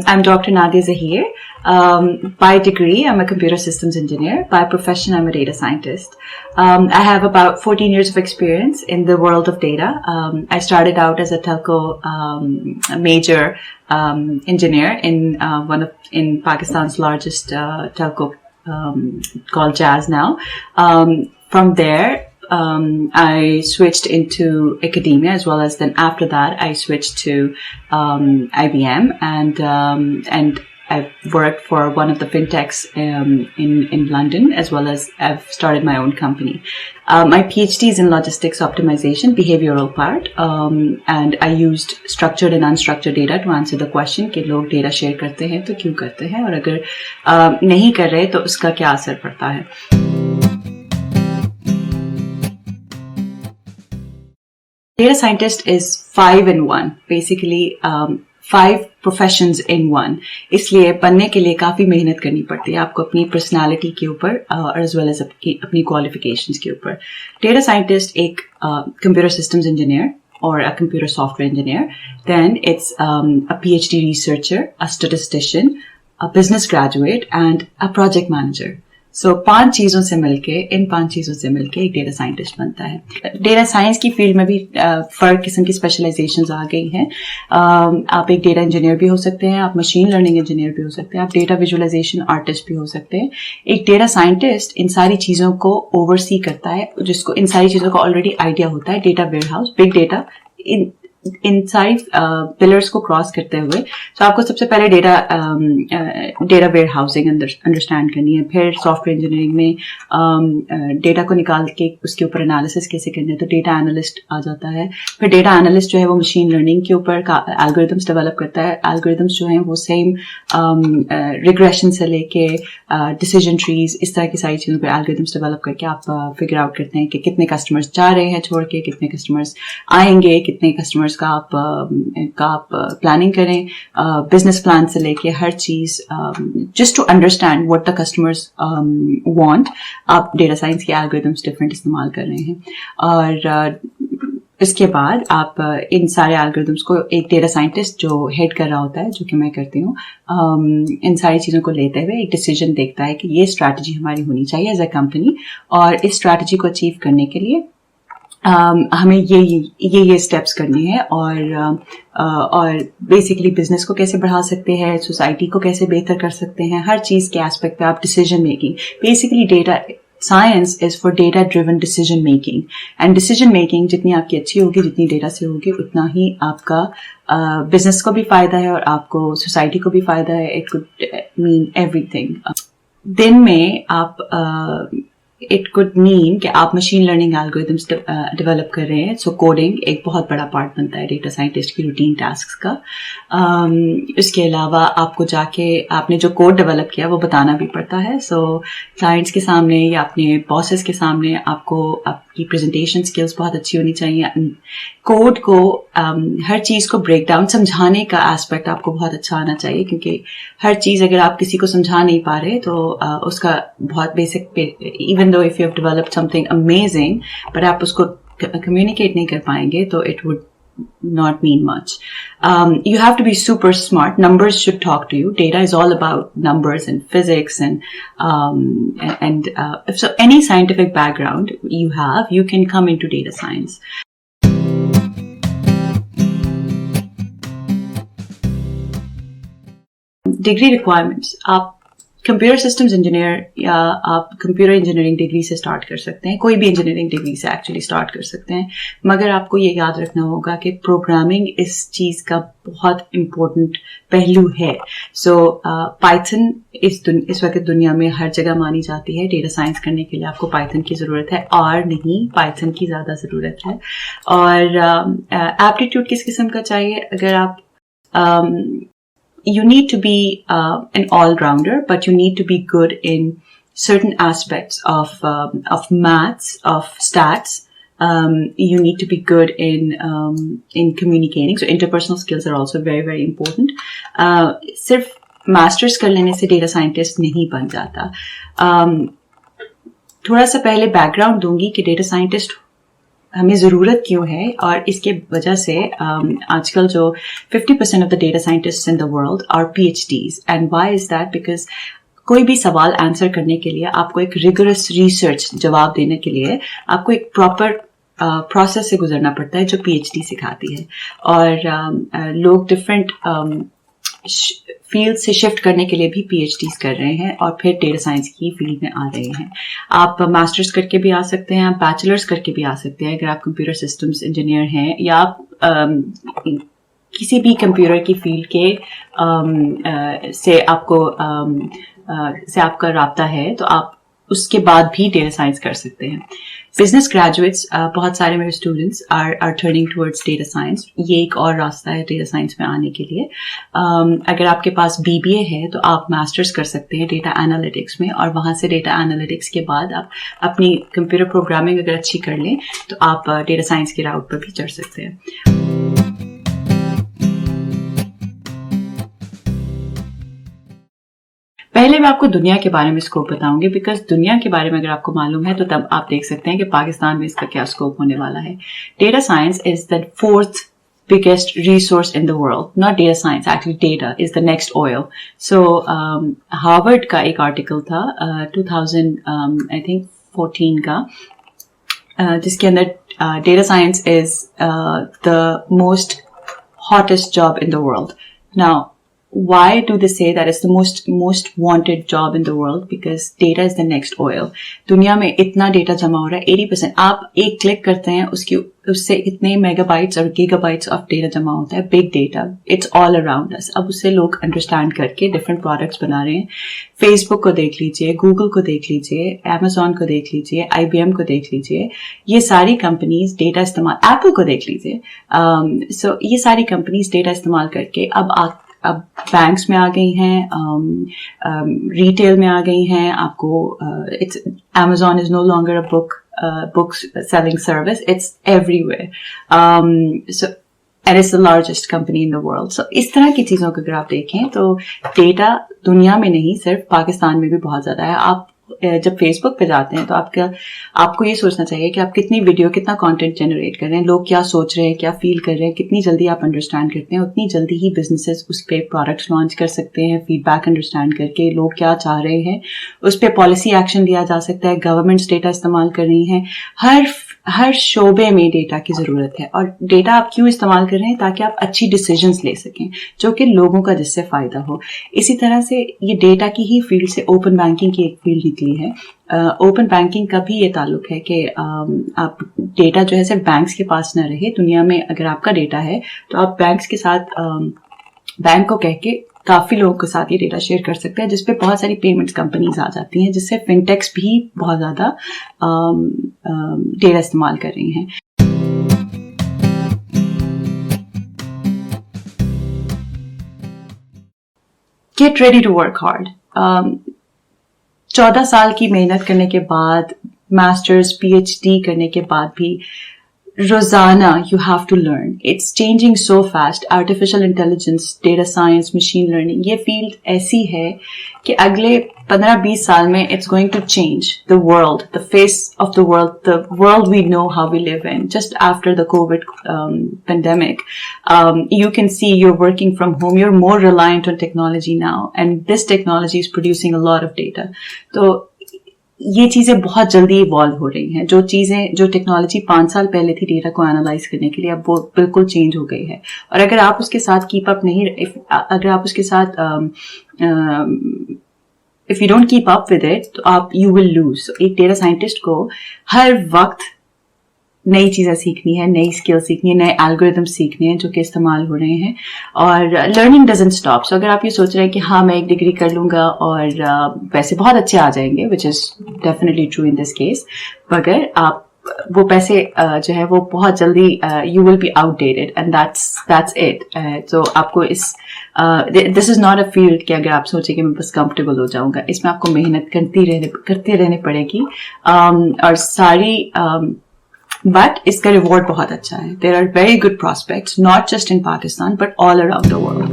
I'm Dr. Nadia Zahir. By degree, I'm a computer systems engineer. By profession, I'm a data scientist. I have about 14 years of experience in the world of data. I started out as a telco major engineer in in Pakistan's largest telco called Jazz now. From there, I switched into academia as well as then after that I switched to IBM and I've worked for one of the fintechs in London as well as I've started my own company. My PhD is in logistics optimization, behavioral part, and I used structured and unstructured data to answer the question कि लोग data share करते हैं तो क्यों करते हैं और अगर नहीं कर रहे तो उसका क्या असर पड़ता है. Data scientist is 5 in 1, basically 5 professions in 1. इसलिए बनने के लिए काफी मेहनत करनी पड़ती है आपको अपनी पर्सनालिटी के ऊपर as well as अपनी क्वालिफिकेशंस के ऊपर. Data scientist एक computer systems engineer or a computer software engineer. Then it's a PhD researcher, a statistician, a business graduate and a project manager. So 5 चीजों से मिलके एक डेटा साइंटिस्ट बनता है. डेटा साइंस की फील्ड में भी फर्क किस्म की स्पेशलाइजेशंस आ गई हैं. आप एक डेटा इंजीनियर भी हो सकते हैं, आप मशीन लर्निंग इंजीनियर भी हो सकते हैं, आप डेटा विजुअलाइजेशन आर्टिस्ट भी हो सकते हैं. एक डेटा साइंटिस्ट इन सारी चीजों को ओवरसी करता है, जिसको इन सारी चीजों का ऑलरेडी आइडिया होता है. डेटा वेयरहाउस, बिग डेटा, इन सारी पिलर्स को क्रॉस करते हुए तो आपको सबसे पहले डेटा वेयर हाउसिंग अंडरस्टैंड करनी है. फिर सॉफ्टवेयर इंजीनियरिंग में डेटा को निकाल के उसके ऊपर एनालिसिस कैसे करना है तो डेटा एनालिस्ट आ जाता है. फिर डेटा एनालिस्ट जो है वो मशीन लर्निंग के ऊपर एल्गोरिथम्स डेवलप करता है. एल्गोरिथम्स जो हैं वो सेम रिग्रेशन से लेके डिसीजन ट्रीज, इस तरह की सारी चीज़ों पर एल्गोरिथम्स डेवलप करके आप फिगर आउट करते हैं कि कितने कस्टमर्स जा रहे हैं छोड़ के, कितने कस्टमर्स आएंगे, कितने कस्टमर्स का आप प्लानिंग करें, बिजनेस प्लान से लेके हर चीज, just to understand what the customers want. आप डेटा साइंस के एल्गोरिथम्स डिफरेंट इस्तेमाल कर रहे हैं और इसके बाद आप इन सारे एल्गोरिथम्स को एक डेटा साइंटिस्ट जो हेड कर रहा होता है, जो कि मैं करती हूँ, इन सारी चीज़ों को लेते हुए एक डिसीजन देखता है कि ये स्ट्रैटेजी हमारी होनी चाहिए एज अ कंपनी और इस स्ट्रैटेजी को अचीव करने के लिए हमें ये स्टेप्स करने हैं और बेसिकली बिजनेस को कैसे बढ़ा सकते हैं, सोसाइटी को कैसे बेहतर कर सकते हैं, हर चीज़ के एस्पेक्ट पे आप decision making. Basically data science is for data driven decision making and decision making जितनी आपकी अच्छी होगी, जितनी डेटा से होगी, उतना ही आपका बिजनेस को भी फायदा है और आपको सोसाइटी को भी फायदा है. It could mean everything. दिन में आप इट कुड मीन कि आप मशीन लर्निंग एल्गोरिथम्स डेवलप कर रहे हैं. सो कोडिंग एक बहुत बड़ा पार्ट बनता है डेटा साइंटिस्ट की रूटीन टास्क का. इसके अलावा आपको जाके आपने जो कोड डेवलप किया वो बताना भी पड़ता है. सो क्लाइंट्स के सामने या अपने बॉसेस के सामने आपको आपकी प्रेजेंटेशन स्किल्स बहुत अच्छी होनी चाहिए. कोड को हर चीज़ को ब्रेक डाउन समझाने का एस्पेक्ट आपको बहुत अच्छा आना चाहिए, क्योंकि हर चीज़ अगर आप किसी को समझा नहीं पा रहे तो उसका बहुत basic, even though if you have developed something amazing पर आप उसको कम्युनिकेट नहीं कर पाएंगे तो it would not mean much. You have to be super smart. Numbers should talk to you. Data is all about numbers and physics and so any scientific background you have, you can come into data science. Degree requirements. आप computer systems engineer या आप computer engineering degree से start कर सकते हैं, कोई भी engineering degree से एक्चुअली स्टार्ट कर सकते हैं. मगर आपको ये याद रखना होगा कि प्रोग्रामिंग इस चीज़ का बहुत इम्पोर्टेंट पहलू है. सो पाइथन इस वक्त दुनिया में हर जगह मानी जाती है. डेटा साइंस करने के लिए आपको पाइथन की ज़रूरत है और नहीं पाइथन की ज़्यादा ज़रूरत है. और एप्टीट्यूड किस किस्म का चाहिए? अगर आप you need to be an all-rounder, but you need to be good in certain aspects of maths, of stats. You need to be good in communicating. So interpersonal skills are also very, very important. सिर्फ masters कर लेने से data scientist नहीं बन जाता. थोड़ा सा पहले बैकग्राउंड दूंगी कि डेटा साइंटिस्ट हमें ज़रूरत क्यों है, और इसके वजह से आजकल जो 50% of the data scientists in the world are PhDs. And why is that? Because कोई भी सवाल आंसर करने के लिए आपको एक रिगरस रिसर्च जवाब देने के लिए आपको एक प्रॉपर प्रोसेस से गुजरना पड़ता है जो PhD सिखाती है. और लोग डिफरेंट फील्ड से शिफ्ट करने के लिए भी PhDs कर रहे हैं और फिर डेटा साइंस की फील्ड में आ रहे हैं. आप मास्टर्स करके भी आ सकते हैं, आप बैचलर्स करके भी आ सकते हैं अगर आप कंप्यूटर सिस्टम्स इंजीनियर हैं, या आप किसी भी कंप्यूटर की फील्ड के से आपका राब्ता है तो आप उसके बाद भी डेटा साइंस कर सकते हैं. बिजनेस ग्रेजुएट्स, बहुत सारे मेरे students are turning towards data science. ये एक और रास्ता है डेटा साइंस में आने के लिए. अगर आपके पास BBA है तो आप मास्टर्स कर सकते हैं डेटा एनालिटिक्स में, और वहाँ से डेटा एनालिटिक्स के बाद आप अपनी कंप्यूटर प्रोग्रामिंग अगर अच्छी कर लें तो आप डेटा साइंस के राउट पर भी चढ़ सकते हैं. पहले मैं आपको दुनिया के बारे में स्कोप बताऊंगी, बिकॉज दुनिया के बारे में अगर आपको मालूम है तो तब आप देख सकते हैं कि पाकिस्तान में इसका क्या स्कोप होने वाला है. Data science is the 4th biggest resource in the world. Not data science, actually data is the next oil. So Harvard का एक आर्टिकल था 2014 का, जिसके अंदर data science is the most hottest job in the world. Now, why do they say that it's the most wanted job in the world? Because data is the next oil. दुनिया में इतना data जमा हो रहा है, 80%. आप एक click करते हैं उससे इतने मेगाबाइट्स और गीगाबाइट्स ऑफ डेटा जमा होता है. Big data, it's all around us. अब उससे लोग अंडरस्टैंड करके डिफरेंट प्रोडक्ट्स बना रहे हैं. फेसबुक को देख लीजिए, गूगल को देख लीजिए, Amazon को देख लीजिए, IBM को देख लीजिए. ये सारी कंपनीज डेटा इस्तेमाल, एप्पल को देख लीजिए. सो ये सारी कंपनीज डेटा इस्तेमाल करके अब बैंक्स में आ गई हैं, रिटेल में आ गई हैं. आपको Amazon is no longer a book selling service. It's everywhere. And it's the largest company in the world. So इस तरह की चीजों को अगर आप देखें तो डेटा दुनिया में नहीं, सिर्फ पाकिस्तान में भी बहुत ज्यादा है. आप जब फेसबुक पे जाते हैं तो आपको ये सोचना चाहिए कि आप कितनी वीडियो, कितना कंटेंट जनरेट कर रहे हैं, लोग क्या सोच रहे हैं, क्या फील कर रहे हैं. कितनी जल्दी आप अंडरस्टैंड करते हैं, उतनी जल्दी ही बिजनेसेस उस पर प्रोडक्ट्स लॉन्च कर सकते हैं. फीडबैक अंडरस्टैंड करके लोग क्या चाह रहे हैं उस पर पॉलिसी एक्शन लिया जा सकता है. गवर्नमेंट्स डेटा इस्तेमाल कर रही हैं. हर शोबे में डेटा की जरूरत है. और डेटा आप क्यों इस्तेमाल कर रहे हैं? ताकि आप अच्छी डिसीजंस ले सकें जो कि लोगों का जिससे फायदा हो. इसी तरह से ये डेटा की ही फील्ड से ओपन बैंकिंग की एक फील्ड निकली है. ओपन बैंकिंग का भी ये ताल्लुक है कि आप डेटा जो है सिर्फ बैंक्स के पास न रहे. दुनिया में अगर आपका डेटा है तो आप बैंक्स के साथ, बैंक को कह के काफी लोगों के साथ ये डेटा शेयर कर सकते हैं, जिसपे बहुत सारी पेमेंट्स कंपनीज आ जाती हैं, जिससे फिनटेक्स भी बहुत ज्यादा डेटा इस्तेमाल कर रही हैं. Get ready to work hard. 14 साल की मेहनत करने के बाद, मास्टर्स PhD करने के बाद भी रोजाना you have to learn. It's changing so fast. Artificial intelligence, data science, machine learning, ये फील्ड ऐसी है कि अगले 15-20 साल में it's going to change the world, the face of the world we know how we live in. Just after the COVID pandemic, you can see you're working from home. You're more reliant on technology now, and this technology is producing a lot of data. तो ये चीजें बहुत जल्दी evolve हो रही हैं. जो technology 5 साल पहले थी डेटा को एनालाइज करने के लिए, अब वो बिल्कुल चेंज हो गई है. और अगर आप उसके साथ कीप अप नहीं, अगर आप उसके साथ if you don't keep up with it तो यू विल लूज. एक डेटा साइंटिस्ट को हर वक्त नई चीजें सीखनी है, नई स्किल सीखनी है, नए एल्गोरिदम सीखने हैं जो कि इस्तेमाल हो रहे हैं. और लर्निंग डजंट स्टॉप. सो अगर आप ये सोच रहे हैं कि हाँ मैं एक डिग्री कर लूंगा और पैसे बहुत अच्छे आ जाएंगे, which is definitely true in this case, मगर आप वो पैसे जो है वो बहुत जल्दी you will be outdated, and that's it. तो आपको this is not a field कि अगर आप सोचें कि मैं बस कंफर्टेबल हो जाऊंगा. इसमें आपको मेहनत करते रहने पड़ेगी. और सारी बट इसका रिवॉर्ड बहुत अच्छा है. There are very good prospects, not just in Pakistan but all around the world.